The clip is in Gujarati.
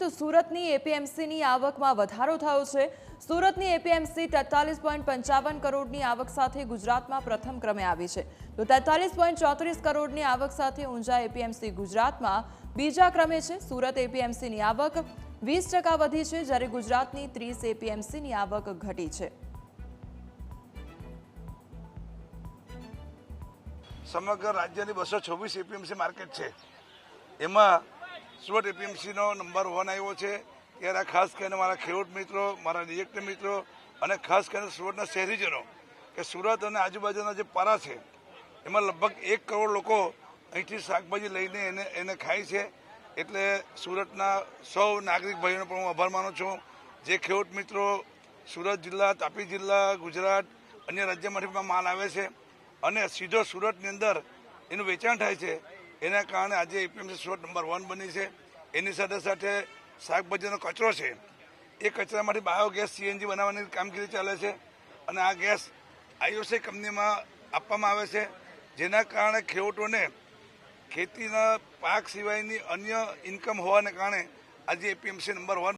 તો સુરતની એપીએમસીની આવકમાં વધારો થયો છે। સુરતની એપીએમસી 43.55 કરોડની આવક સાથે ગુજરાતમાં પ્રથમ ક્રમે આવી છે, તો 43.34 કરોડની આવક સાથે ઊંઝા એપીએમસી ગુજરાતમાં બીજા ક્રમે છે। સુરત એપીએમસીની આવક 20% વધી છે, જ્યારે ગુજરાતની 30 એપીએમસીની આવક ઘટી છે। સમગ્ર રાજ્યની 226 એપીએમસી માર્કેટ છે, એમાં સુરત એપીએમસીનો નંબર 1 આવ્યો છે। ત્યારે ખાસ કરીને મારા ખેડૂત મિત્રો, મારા ડિરેક્ટર મિત્રો અને ખાસ કરીને સુરતના શહેરીજનો કે સુરત અને આજુબાજુના જે પારા છે એમાં લગભગ 1 કરોડ લોકો અહીંથી શાકભાજી લઈને એને ખાય છે। એટલે સુરતના સૌ નાગરિક ભાઈઓનો પણ હું આભાર માનું છું। જે ખેડૂત મિત્રો સુરત જિલ્લા, તાપી જિલ્લા, ગુજરાત, અન્ય રાજ્યમાંથી માલ આવે છે અને સીધો સુરતની અંદર એનું વેચાણ થાય છે, એના કારણે આજે એપીએમસી સુરત નંબર 1 બની છે। એની સાથે સાથે શાકભાજીનો કચરો છે, એ કચરામાંથી બાયોગેસ સીએનજી બનાવવાની કામગીરી ચાલે છે અને આ ગેસ આઈઓસી કંપનીમાં આપવામાં આવે છે, જેના કારણે ખેડૂતોને ખેતીના પાક સિવાયની અન્ય ઇન્કમ હોવાને કારણે આજે એપીએમસી નંબર 1